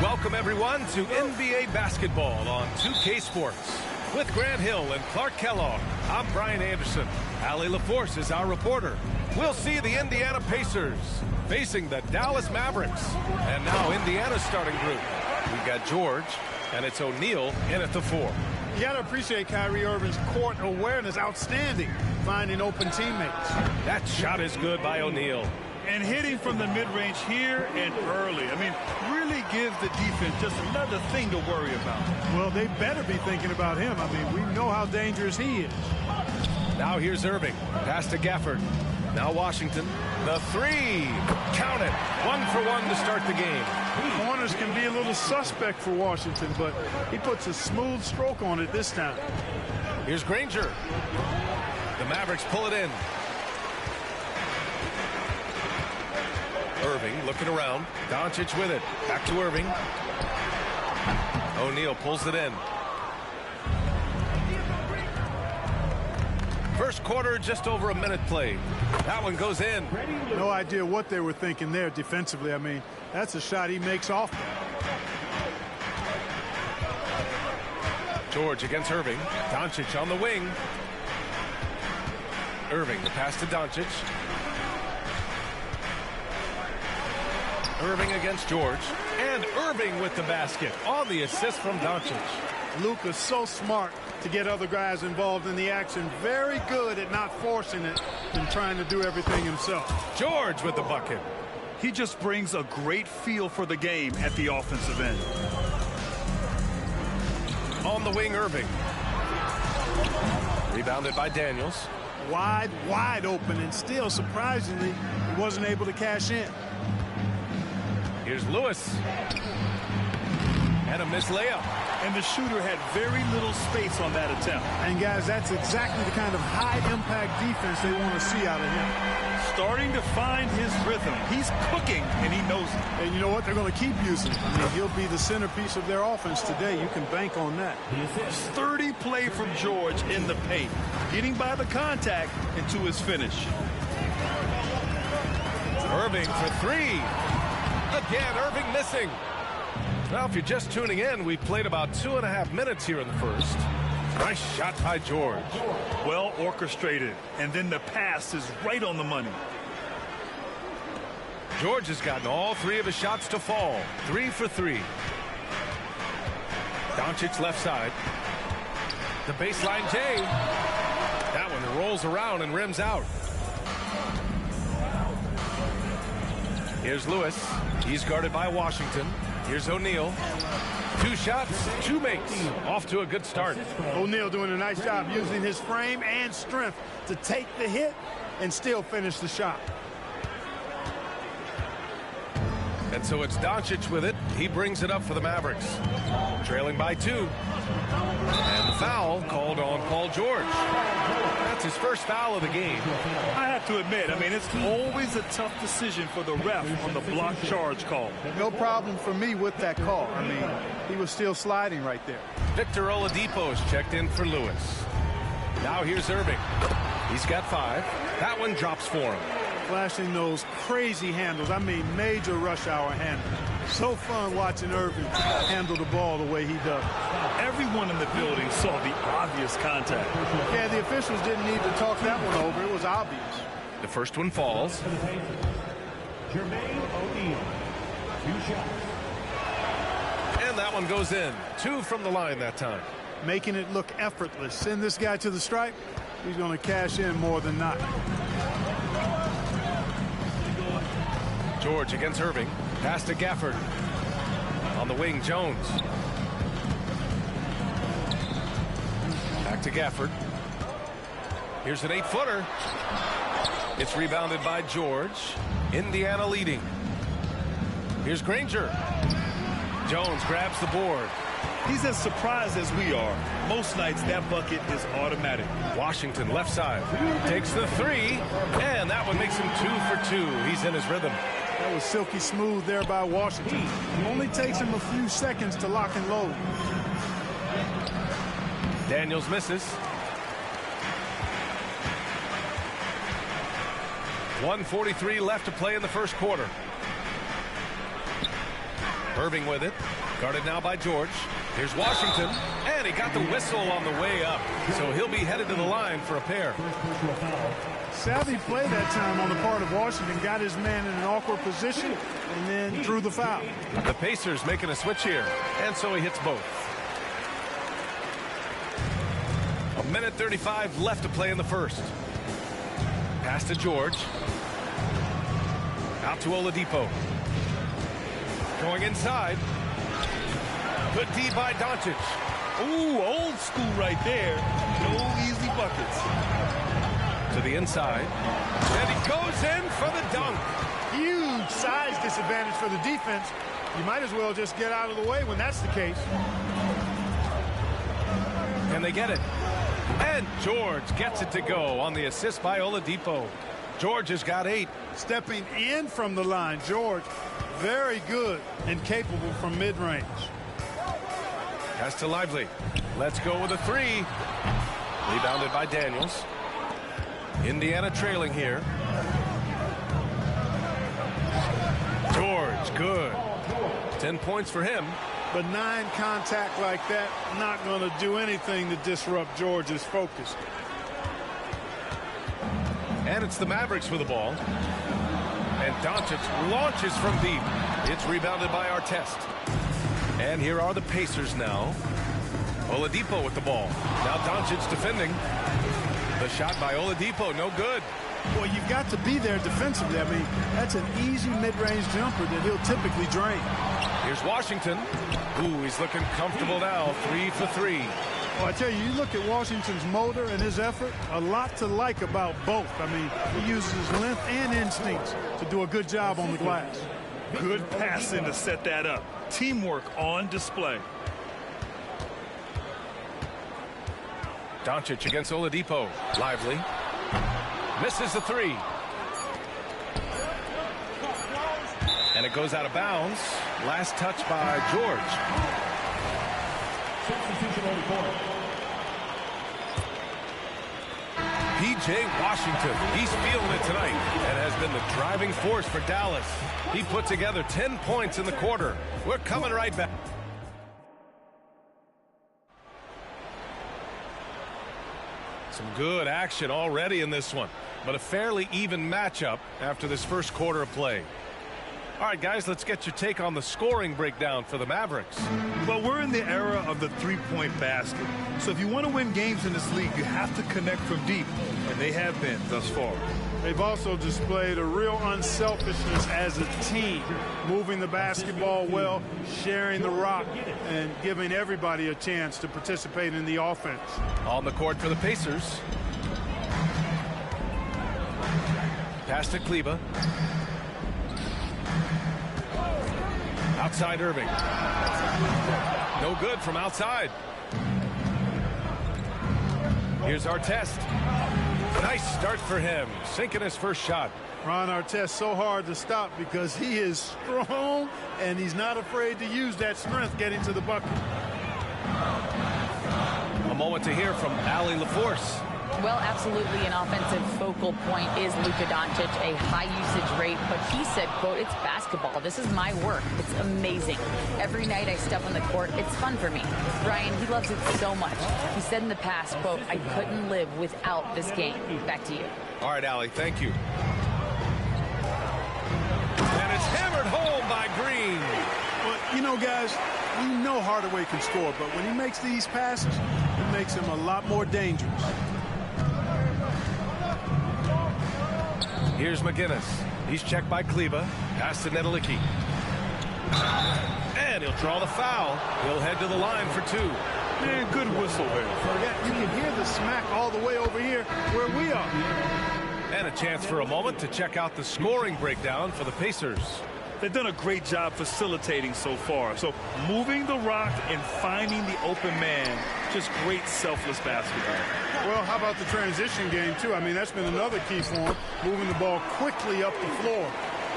Welcome, everyone, to NBA basketball on 2K Sports. With Grant Hill and Clark Kellogg, I'm Brian Anderson. Allie LaForce is our reporter. We'll see the Indiana Pacers facing the Dallas Mavericks. And now Indiana's starting group. We've got George, and it's O'Neal in at the 4. You got to appreciate Kyrie Irving's court awareness. Outstanding, finding open teammates. That shot is good by O'Neal. And hitting from the mid-range here and early. I mean, really gives the defense just another thing to worry about. Well, they better be thinking about him. I mean, we know how dangerous he is. Now here's Irving. Pass to Gafford. Now Washington. The 3. Count it. 1 for 1 to start the game. Corners can be a little suspect for Washington, but he puts a smooth stroke on it this time. Here's Granger. The Mavericks pull it in. Irving looking around. Doncic with it. Back to Irving. O'Neal pulls it in. First quarter, just over a minute played. That one goes in. No idea what they were thinking there defensively. I mean, that's a shot he makes off. George against Irving. Doncic on the wing. Irving, the pass to Doncic. Irving against George. And Irving with the basket on the assist from Doncic. Luka's so smart to get other guys involved in the action. Very good at not forcing it and trying to do everything himself. George with the bucket. He just brings a great feel for the game at the offensive end. On the wing, Irving. Rebounded by Daniels. Wide open, and still, surprisingly, he wasn't able to cash in. Here's Lewis. And a missed layup. And the shooter had very little space on that attempt. And, guys, that's exactly the kind of high-impact defense they want to see out of him. Starting to find his rhythm. He's cooking, and he knows it. And you know what? They're going to keep using him. I mean, he'll be the centerpiece of their offense today. You can bank on that. Sturdy play from George in the paint. Getting by the contact and to his finish. Irving for 3. Again, Irving missing. Well, if you're just tuning in, we played about 2.5 minutes here in the first. Nice shot by George. Well orchestrated, and then the pass is right on the money. George has gotten all 3 of his shots to fall. 3 for 3. Doncic left side. The baseline J. That one rolls around and rims out. Here's Lewis. He's guarded by Washington. Here's O'Neal. 2 shots, 2 makes. Off to a good start. O'Neal doing a nice job using his frame and strength to take the hit and still finish the shot. And so it's Doncic with it. He brings it up for the Mavericks. Trailing by 2. And the foul called on Paul George. That's his first foul of the game. I have to admit, I mean, it's always a tough decision for the ref on the block charge call. No problem for me with that call. I mean, he was still sliding right there. Victor Oladipo is checked in for Lewis. Now here's Irving. He's got 5. That one drops for him. Flashing those crazy handles. I mean, major rush hour handles. So fun watching Irving handle the ball the way he does. Everyone in the building saw the obvious contact. Yeah, the officials didn't need to talk that one over. It was obvious. The first one falls. Jermaine O'Neal, 2 shots. And that one goes in. 2 from the line that time. Making it look effortless. Send this guy to the stripe. He's going to cash in more than not. George against Irving. Pass to Gafford. On the wing, Jones. Back to Gafford. Here's an 8-footer. It's rebounded by George. Indiana leading. Here's Granger. Jones grabs the board. He's as surprised as we are. Most nights that bucket is automatic. Washington left side. Takes the 3. And that one makes him 2 for 2. He's in his rhythm. That was silky smooth there by Washington. It only takes him a few seconds to lock and load. Daniels misses. 1:43 left to play in the first quarter. Irving with it. Guarded now by George. Here's Washington. And he got the whistle on the way up. So he'll be headed to the line for a pair. Savvy play that time on the part of Washington. Got his man in an awkward position and then drew the foul. The Pacers making a switch here. And so he hits both. 1:35 left to play in the first. Pass to George. Out to Oladipo. Going inside. Good D by Doncic. Ooh, old school right there. No easy buckets. To the inside. And he goes in for the dunk. Huge size disadvantage for the defense. You might as well just get out of the way when that's the case. Can they get it? And George gets it to go on the assist by Oladipo. George has got 8. Stepping in from the line, George, very good and capable from mid-range. Pass to Lively. Let's go with a 3. Rebounded by Daniels. Indiana trailing here. George, good. 10 points for him. Benign contact like that, not going to do anything to disrupt George's focus. And it's the Mavericks with the ball. And Doncic launches from deep. It's rebounded by Artest. And here are the Pacers now. Oladipo with the ball. Now Doncic defending. The shot by Oladipo, no good. Well, you've got to be there defensively. I mean, that's an easy mid-range jumper that he'll typically drain. Here's Washington. Ooh, he's looking comfortable now. 3 for 3. Well, I tell you, you look at Washington's motor and his effort, a lot to like about both. I mean, he uses his length and instincts to do a good job on the glass. Good passing to set that up. Teamwork on display. Doncic against Oladipo. Lively. Misses the 3. And it goes out of bounds. Last touch by George. Substitution on the court. P.J. Washington. He's feeling it tonight and has been the driving force for Dallas. He put together 10 points in the quarter. We're coming right back. Some good action already in this one, but a fairly even matchup after this first quarter of play. All right, guys, let's get your take on the scoring breakdown for the Mavericks. Well, we're in the era of the three-point basket. So if you want to win games in this league, you have to connect from deep, and they have been thus far. They've also displayed a real unselfishness as a team, moving the basketball well, sharing the rock, and giving everybody a chance to participate in the offense. On the court for the Pacers. Pass to Kleber. Outside Irving. No good from outside. Here's Artest. Nice start for him, sinking his first shot. Ron Artest so hard to stop because he is strong and he's not afraid to use that strength getting to the bucket. A moment to hear from Allie LaForce. Well, absolutely an offensive focal point is Luka Doncic, a high usage rate, but he said, quote, it's basketball. This is my work. It's amazing. Every night I step on the court, it's fun for me. Brian, he loves it so much. He said in the past, quote, I couldn't live without this game. Back to you. All right, Allie, thank you. And it's hammered home by Green. Well, you know, guys, we know Hardaway can score, but when he makes these passes, it makes him a lot more dangerous. Here's McGinnis. He's checked by Kleber. Pass to Nedelicki. And he'll draw the foul. He'll head to the line for 2. Man, good whistle there. Yeah, you can hear the smack all the way over here where we are. And a chance for a moment to check out the scoring breakdown for the Pacers. They've done a great job facilitating so far. So moving the rock and finding the open man, just great selfless basketball. Well, how about the transition game, too? I mean, that's been another key for them, moving the ball quickly up the floor.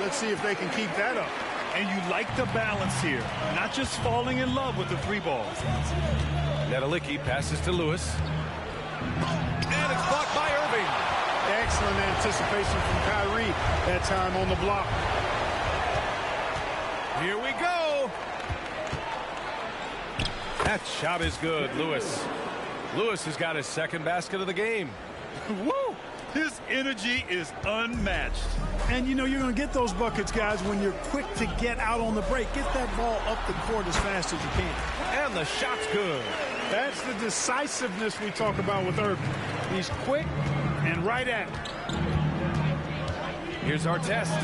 Let's see if they can keep that up. And you like the balance here, not just falling in love with the 3 balls. Nedelicki passes to Lewis. And it's blocked by Irving. Excellent anticipation from Kyrie that time on the block. Here we go. That shot is good, Lewis. Lewis has got his second basket of the game. Woo! His energy is unmatched. And you know you're going to get those buckets, guys, when you're quick to get out on the break. Get that ball up the court as fast as you can. And the shot's good. That's the decisiveness we talk about with Irving. He's quick and right at it. Here's Artest.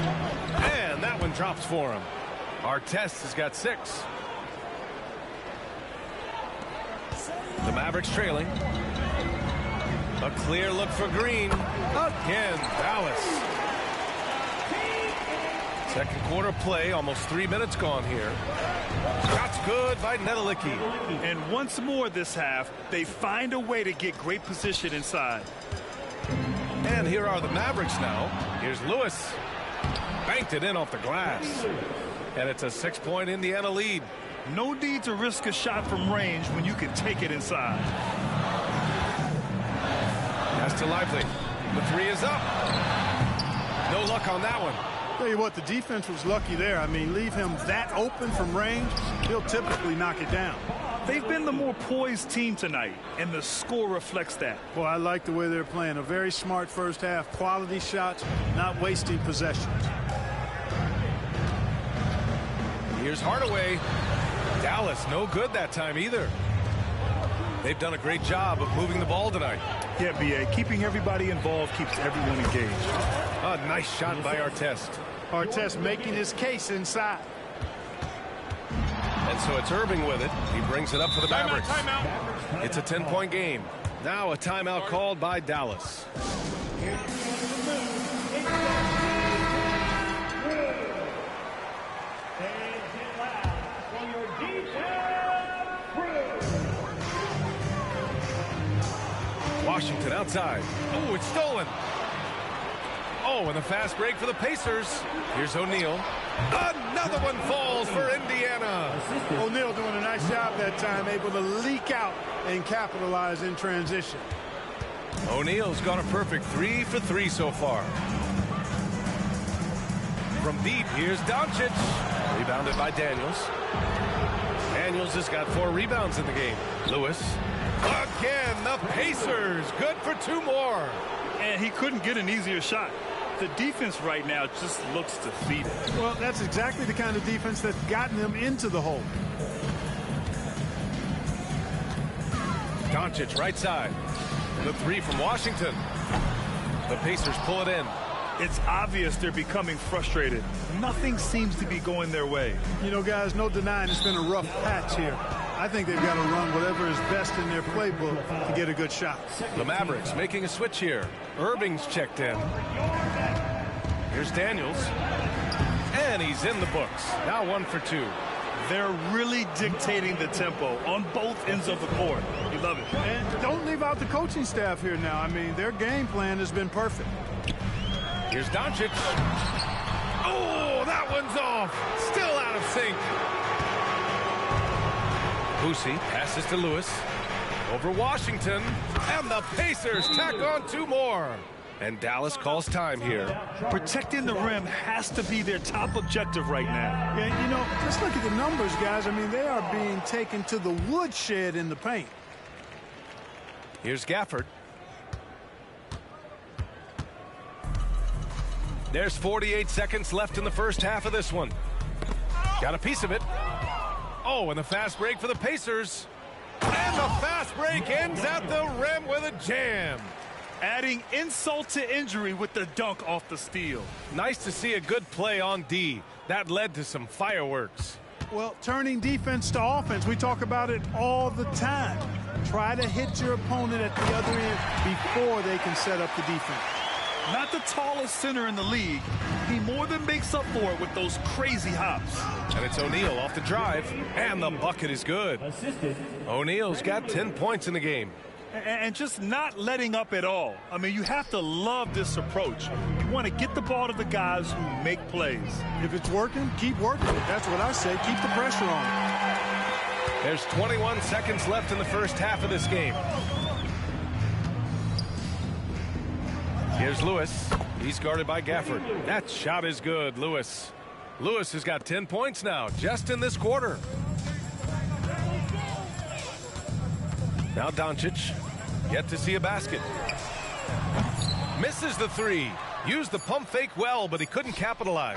And that one drops for him. Artest has got 6. The Mavericks trailing. A clear look for Green. Again, Dallas. Second quarter play, almost 3 minutes gone here. Shot's good by Nedelicki. And once more this half, they find a way to get great position inside. And here are the Mavericks now. Here's Lewis. Banked it in off the glass. And it's a 6-point Indiana lead. No need to risk a shot from range when you can take it inside. Pass to Lively. The 3 is up. No luck on that one. Tell you what, the defense was lucky there. I mean, leave him that open from range, he'll typically knock it down. They've been the more poised team tonight, and the score reflects that. Well, I like the way they're playing. A very smart first half. Quality shots, not wasting possessions. Here's Hardaway. Dallas, no good that time either. They've done a great job of moving the ball tonight. Yeah, B.A. Keeping everybody involved keeps everyone engaged. A nice shot by Artest. Artest making his case inside. And so it's Irving with it. He brings it up for the Mavericks. Timeout. It's a 10-point game. Now a timeout called by Dallas. Washington outside. Oh, it's stolen. Oh, and a fast break for the Pacers. Here's O'Neal. Another one falls for Indiana. O'Neal doing a nice job that time, able to leak out and capitalize in transition. O'Neal's got a perfect 3 for 3 so far. From deep, here's Doncic. Rebounded by Daniels. Daniels has got 4 rebounds in the game. Lewis. Again, the Pacers. Good for 2 more. And he couldn't get an easier shot. The defense right now just looks defeated. Well, that's exactly the kind of defense that's gotten them into the hole. Doncic right side. The 3 from Washington. The Pacers pull it in. It's obvious they're becoming frustrated. Nothing seems to be going their way. You know, guys, no denying it's been a rough patch here. I think they've got to run whatever is best in their playbook to get a good shot. The Mavericks making a switch here. Irving's checked in. Here's Daniels. And he's in the books. Now 1 for 2. They're really dictating the tempo on both ends of the court. You love it. And don't leave out the coaching staff here now. I mean, their game plan has been perfect. Here's Doncic. Oh, that one's off. Still out of sync. Boosie passes to Lewis. Over Washington. And the Pacers tack on 2 more. And Dallas calls time here. Protecting the rim has to be their top objective right now. Yeah, you know, just look at the numbers, guys. I mean, they are being taken to the woodshed in the paint. Here's Gafford. There's 48 seconds left in the first half of this one. Got a piece of it. Oh, and the fast break for the Pacers. And the fast break ends at the rim with a jam. Adding insult to injury with the dunk off the steal. Nice to see a good play on D. That led to some fireworks. Well, turning defense to offense, we talk about it all the time. Try to hit your opponent at the other end before they can set up the defense. Not the tallest center in the league. He more than makes up for it with those crazy hops. And it's O'Neal off the drive. And the bucket is good. O'Neal's got 10 points in the game. And just not letting up at all. I mean, you have to love this approach. You want to get the ball to the guys who make plays. If it's working, keep working it. That's what I say. Keep the pressure on. There's 21 seconds left in the first half of this game. Here's Lewis. He's guarded by Gafford. That shot is good, Lewis. Lewis has got 10 points now, just in this quarter. Now Doncic, yet to see a basket. Misses the three. Used the pump fake well, but he couldn't capitalize.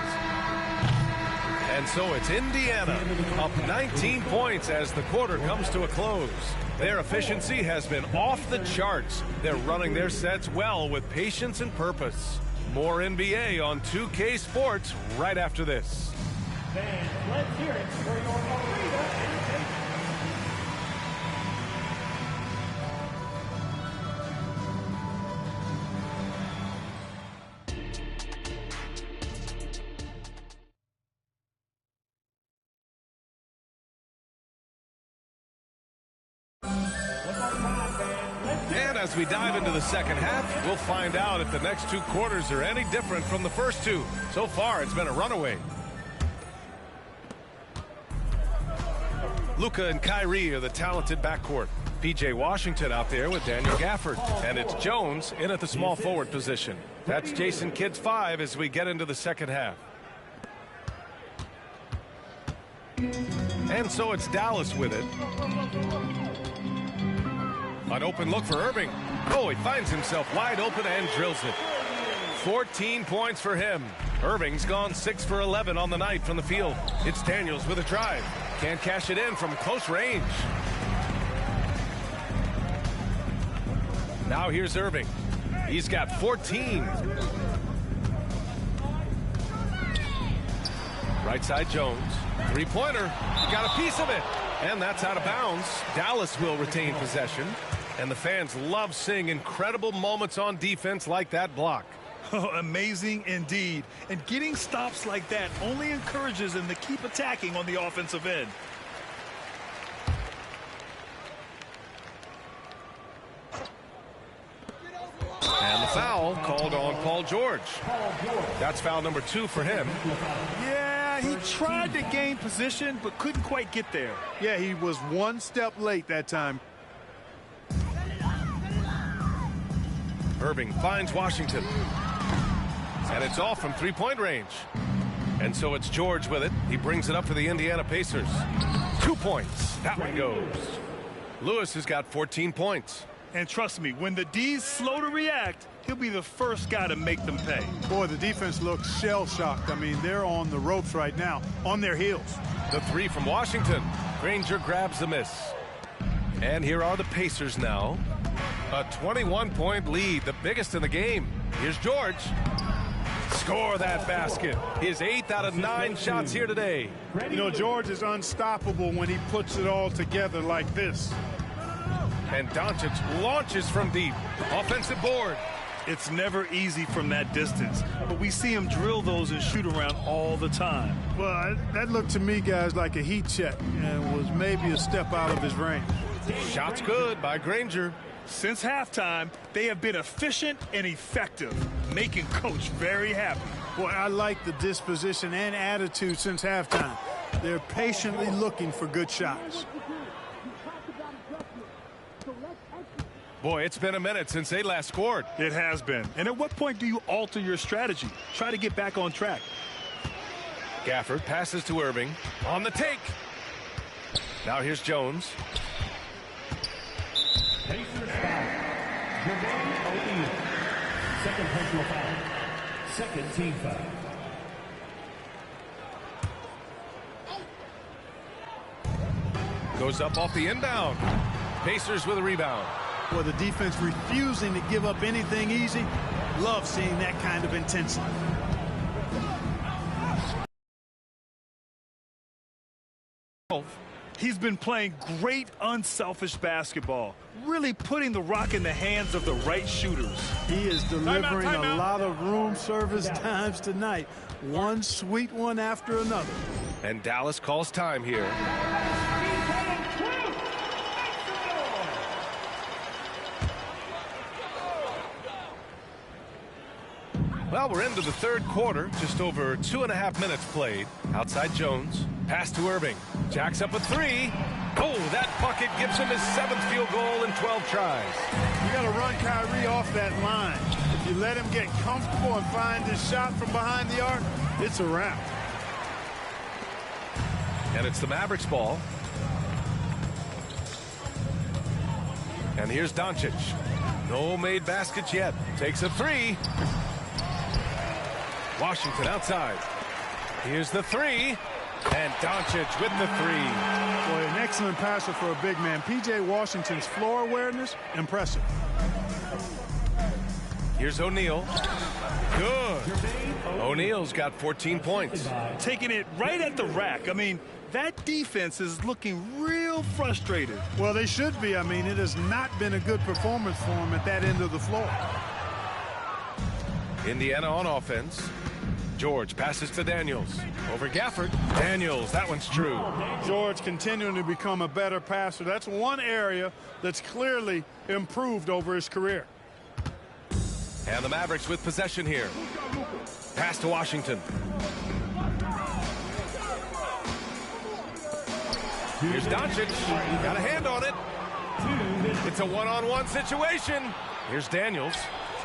And so it's Indiana up 19 points as the quarter comes to a close. Their efficiency has been off the charts. They're running their sets well with patience and purpose. More NBA on 2K Sports right after this. Fans, let's hear it for your arena entertainment. And as we dive into the second half, we'll find out if the next two quarters are any different from the first two. So far, it's been a runaway. Luka and Kyrie are the talented backcourt. P.J. Washington out there with Daniel Gafford. And it's Jones in at the small forward position. That's Jason Kidd's 5 as we get into the second half. And so it's Dallas with it. An open look for Irving. Oh, he finds himself wide open and drills it. 14 points for him. Irving's gone 6 for 11 on the night from the field. It's Daniels with a drive. Can't cash it in from close range. Now here's Irving. He's got 14. Right side Jones. Three-pointer. Got a piece of it. And that's out of bounds. Dallas will retain possession. And the fans love seeing incredible moments on defense like that block. Oh, amazing indeed. And getting stops like that only encourages them to keep attacking on the offensive end. And the foul called on Paul George. That's foul number 2 for him. Yeah, he tried to gain position but couldn't quite get there. Yeah, he was one step late that time. Irving finds Washington. And it's off from three-point range. And so it's George with it. He brings it up for the Indiana Pacers. 2 points. That one goes. Lewis has got 14 points. And trust me, when the D's slow to react, he'll be the first guy to make them pay. Boy, the defense looks shell-shocked. I mean, they're on the ropes right now, on their heels. The three from Washington. Granger grabs the miss. And here are the Pacers now. A 21-point lead, the biggest in the game. Here's George. Score that basket. His 8th out of 9 shots here today. You know, George is unstoppable when he puts it all together like this. And Doncic launches from deep. Offensive board. It's never easy from that distance, but we see him drill those and shoot around all the time. Well, that looked to me, guys, like a heat check and was maybe a step out of his range. Shots good by Granger. Since halftime, they have been efficient and effective, making Coach very happy. Boy, I like the disposition and attitude since halftime. They're patiently looking for good shots. Boy, it's been a minute since they last scored. It has been. And at what point do you alter your strategy? Try to get back on track. Gafford passes to Irving. On the take. Now here's Jones. Pacers foul. Jermaine O'Neal. Second personal foul. Second team foul. Goes up off the inbound. Pacers with a rebound. Well, the defense refusing to give up anything easy. Love seeing that kind of intensity. He's been playing great unselfish basketball, really putting the rock in the hands of the right shooters. He is delivering a lot of room service times tonight. One sweet one after another. And Dallas calls time here. Well, we're into the third quarter. Just over 2.5 minutes played. Outside Jones. Pass to Irving. Jacks up a three. Oh, that bucket gives him his 7th field goal in 12 tries. You got to run Kyrie off that line. If you let him get comfortable and find his shot from behind the arc, it's a wrap. And it's the Mavericks ball. And here's Doncic. No made baskets yet. Takes a three. Washington outside. Here's the three. And Doncic with the three. Boy, an excellent passer for a big man. P.J. Washington's floor awareness, impressive. Here's O'Neal. Good. O'Neal's got 14 points. Taking it right at the rack. I mean, that defense is looking real frustrated. Well, they should be. I mean, it has not been a good performance for them at that end of the floor. Indiana on offense. George passes to Daniels. Over Gafford. Daniels, that one's true. George continuing to become a better passer. That's one area that's clearly improved over his career. And the Mavericks with possession here. Pass to Washington. Here's Doncic. Got a hand on it. It's a one-on-one situation. Here's Daniels.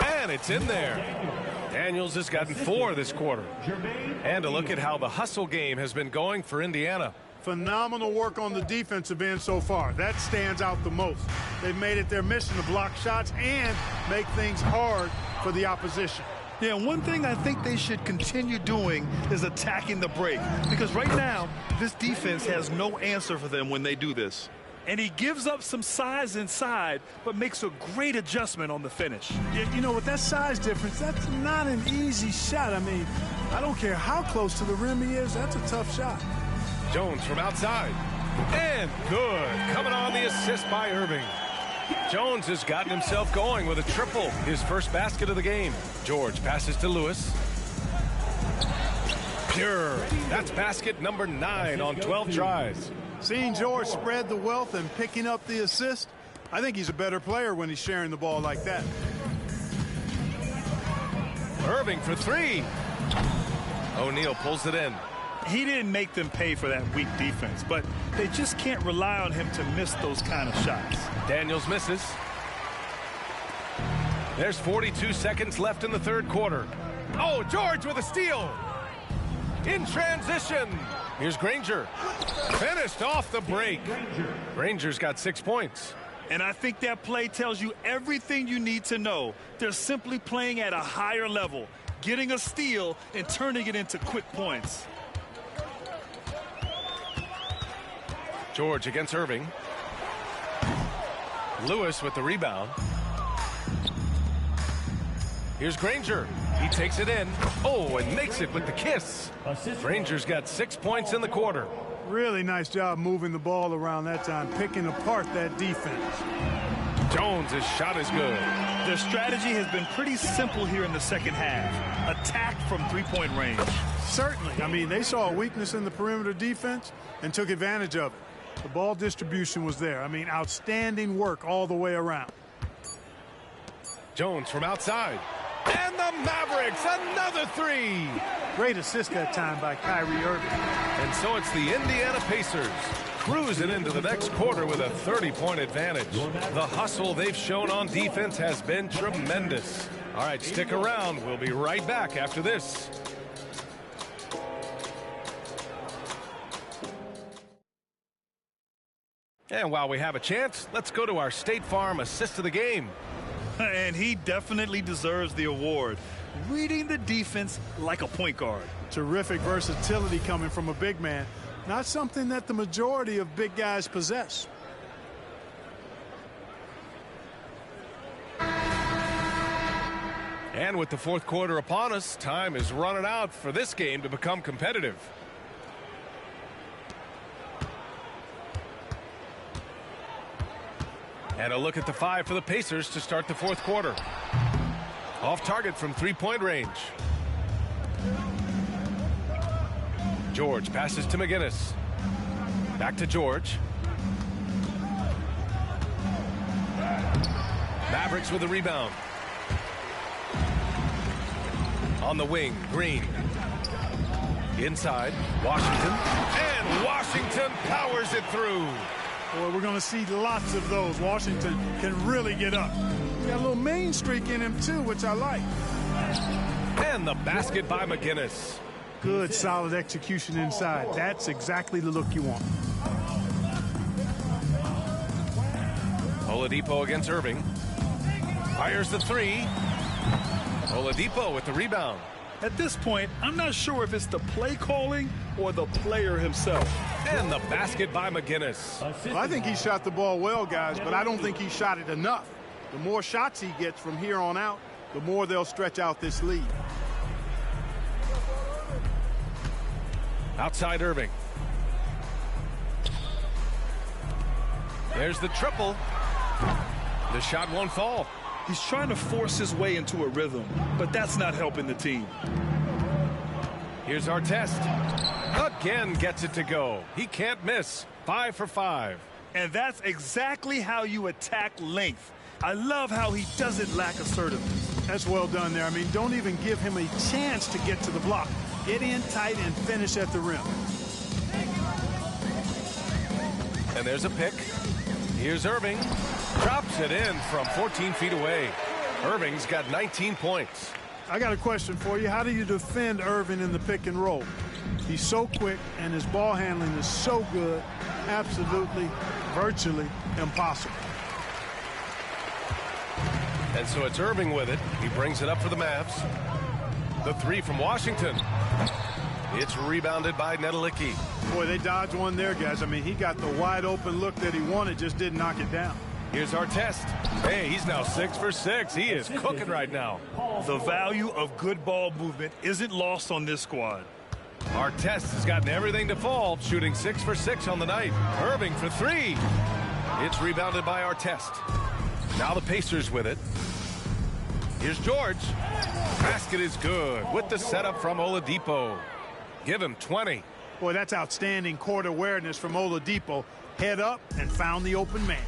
And it's in there. Daniels has gotten 4 this quarter. And a look at how the hustle game has been going for Indiana. Phenomenal work on the defensive end so far. That stands out the most. They've made it their mission to block shots and make things hard for the opposition. Yeah, one thing I think they should continue doing is attacking the break. Because right now, this defense has no answer for them when they do this. And he gives up some size inside, but makes a great adjustment on the finish. You know, with that size difference, that's not an easy shot. I mean, I don't care how close to the rim he is, that's a tough shot. Jones from outside. And good. Coming on the assist by Irving. Jones has gotten himself going with a triple. His first basket of the game. George passes to Lewis. Pure. That's basket number 9 on 12 tries. Seeing George spread the wealth and picking up the assist, I think he's a better player when he's sharing the ball like that. Irving for 3. O'Neal pulls it in. He didn't make them pay for that weak defense, but they just can't rely on him to miss those kind of shots. Daniels misses. There's 42 seconds left in the third quarter. Oh, George with a steal. In transition. Here's Granger. Finished off the break. Granger's got 6 points. And I think that play tells you everything you need to know. They're simply playing at a higher level, getting a steal and turning it into quick points. George against Irving. Lewis with the rebound. Here's Granger. He takes it in. Oh, and makes it with the kiss. Granger's got 6 points in the quarter. Really nice job moving the ball around that time, picking apart that defense. Jones' shot is good. Their strategy has been pretty simple here in the second half. Attack from three-point range. Certainly. I mean, they saw a weakness in the perimeter defense and took advantage of it. The ball distribution was there. I mean, outstanding work all the way around. Jones from outside. And the Mavericks, another 3. Great assist that time by Kyrie Irving. And so it's the Indiana Pacers cruising into the next quarter with a 30-point advantage. The hustle they've shown on defense has been tremendous. All right, stick around. We'll be right back after this. And while we have a chance, let's go to our State Farm assist of the game. And he definitely deserves the award. Reading the defense like a point guard. Terrific versatility coming from a big man. Not something that the majority of big guys possess. And with the fourth quarter upon us, time is running out for this game to become competitive. And a look at the 5 for the Pacers to start the fourth quarter. Off target from three-point range. George passes to McGinnis. Back to George. Mavericks with a rebound. On the wing, Green. Inside, Washington. And Washington powers it through. Boy, we're going to see lots of those. Washington can really get up. He got a little main streak in him, too, which I like. And the basket by McGinnis. Good, solid execution inside. That's exactly the look you want. Oladipo against Irving. Fires the three. Oladipo with the rebound. At this point, I'm not sure if it's the play calling or the player himself. And the basket by McGinnis. Well, I think he shot the ball well, guys, but I don't think he shot it enough. The more shots he gets from here on out, the more they'll stretch out this lead. Outside Irving. There's the triple. The shot won't fall. He's trying to force his way into a rhythm, but that's not helping the team. Here's Artest. Again gets it to go. He can't miss. 5 for 5. And that's exactly how you attack length. I love how he doesn't lack assertiveness. That's well done there. I mean, don't even give him a chance to get to the block. Get in tight and finish at the rim. And there's a pick. Here's Irving. Drops it in from 14 feet away. Irving's got 19 points. I got a question for you. How do you defend Irving in the pick and roll? He's so quick and his ball handling is so good. Absolutely, virtually impossible. And so it's Irving with it. He brings it up for the Mavs. The three from Washington. It's rebounded by Nedelicki. Boy, they dodged one there, guys. I mean, he got the wide open look that he wanted, just didn't knock it down. Here's Artest. Hey, he's now 6 for 6. He is cooking right now. The value of good ball movement isn't lost on this squad. Artest has gotten everything to fall, shooting 6 for 6 on the night. Irving for 3. It's rebounded by Artest. Now the Pacers with it. Here's George. Basket is good with the setup from Oladipo. Give him 20. Boy, that's outstanding court awareness from Oladipo. Head up and found the open man.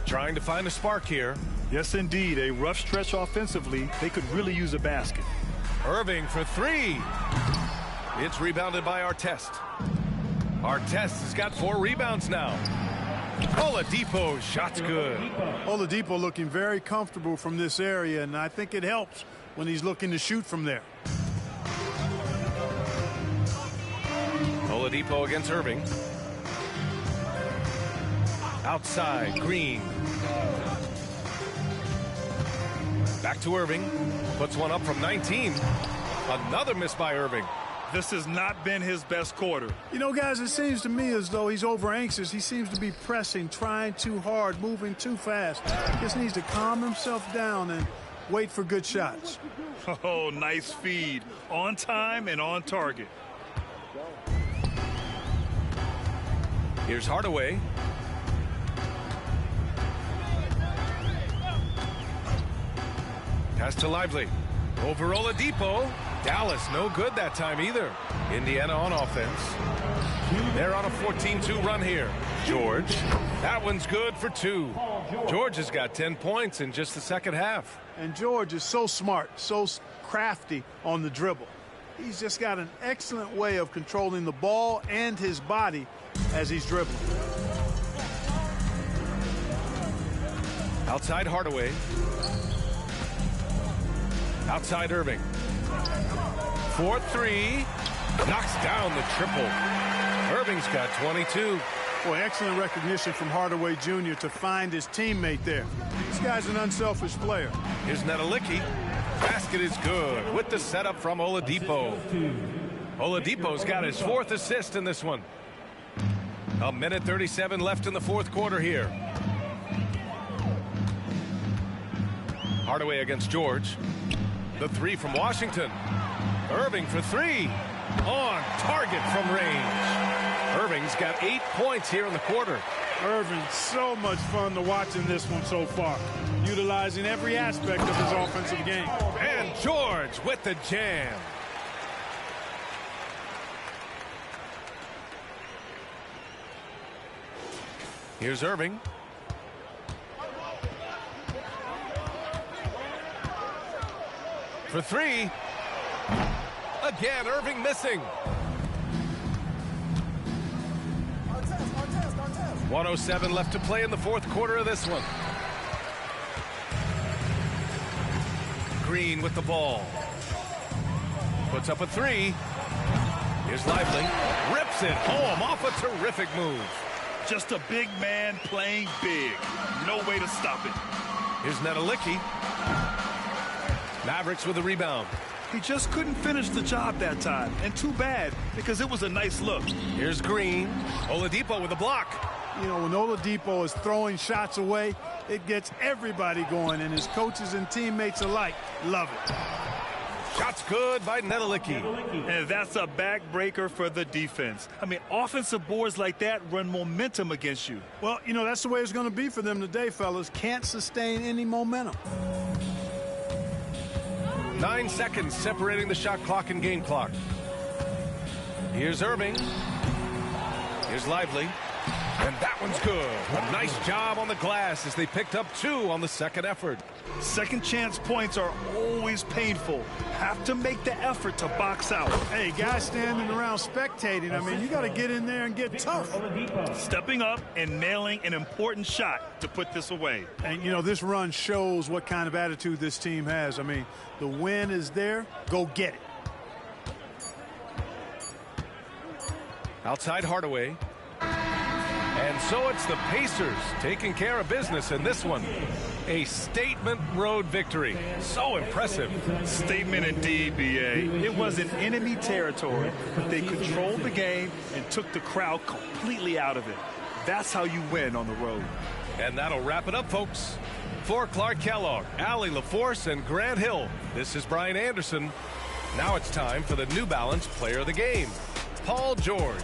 Trying to find a spark here. Yes, indeed. A rough stretch offensively. They could really use a basket. Irving for 3. It's rebounded by Artest. Artest has got 4 rebounds now. Oladipo, shot's good. Oladipo looking very comfortable from this area, and I think it helps when he's looking to shoot from there. Oladipo against Irving. Outside, Green. Back to Irving. Puts one up from 19. Another miss by Irving. This has not been his best quarter. You know, guys, it seems to me as though he's over anxious. He seems to be pressing, trying too hard, moving too fast. Just needs to calm himself down and wait for good shots. Oh, nice feed. On time and on target. Here's Hardaway. Pass to Lively. Over Oladipo. Dallas no good that time either. Indiana on offense. They're on a 14-2 run here. George. That one's good for 2. George has got 10 points in just the second half. And George is so smart, so crafty on the dribble. He's just got an excellent way of controlling the ball and his body as he's dribbling. Outside Hardaway. Outside Irving. 4-3. Knocks down the triple. Irving's got 22. Boy, excellent recognition from Hardaway Jr. to find his teammate there. This guy's an unselfish player. Here's Nedelicki. Basket is good with the setup from Oladipo. Oladipo's got his 4th assist in this one. 1:37 left in the 4th quarter here. Hardaway against George. The 3 from Washington. Irving for 3. On target from range. Irving's got 8 points here in the quarter. Irving, so much fun to watch in this one so far. Utilizing every aspect of his offensive game. And George with the jam. Here's Irving. For 3. Again, Irving missing. 1:07 left to play in the 4th quarter of this one. Green with the ball. Puts up a 3. Here's Lively. Rips it home off a terrific move. Just a big man playing big. No way to stop it. Here's Nedelicki. Mavericks with the rebound. He just couldn't finish the job that time. And too bad, because it was a nice look. Here's Green. Oladipo with the block. You know, when Oladipo is throwing shots away, it gets everybody going, and his coaches and teammates alike love it. Shots good by Nedelicki. And that's a backbreaker for the defense. I mean, offensive boards like that run momentum against you. Well, you know, that's the way it's going to be for them today, fellas. Can't sustain any momentum. 9 seconds separating the shot clock and game clock. Here's Irving. Here's Lively. And that one's good. A nice job on the glass as they picked up 2 on the second effort. Second chance points are always painful. Have to make the effort to box out. Hey, guys standing around spectating, I mean, you got to get in there and get tough. Stepping up and nailing an important shot to put this away. And, you know, this run shows what kind of attitude this team has. I mean, the win is there. Go get it. Outside Hardaway. And so it's the Pacers taking care of business in this one. A statement road victory. So impressive. Statement indeed, B.A. It was in enemy territory, but they controlled the game and took the crowd completely out of it. That's how you win on the road. And that'll wrap it up, folks. For Clark Kellogg, Allie LaForce, and Grant Hill, this is Brian Anderson. Now it's time for the New Balance Player of the Game, Paul George.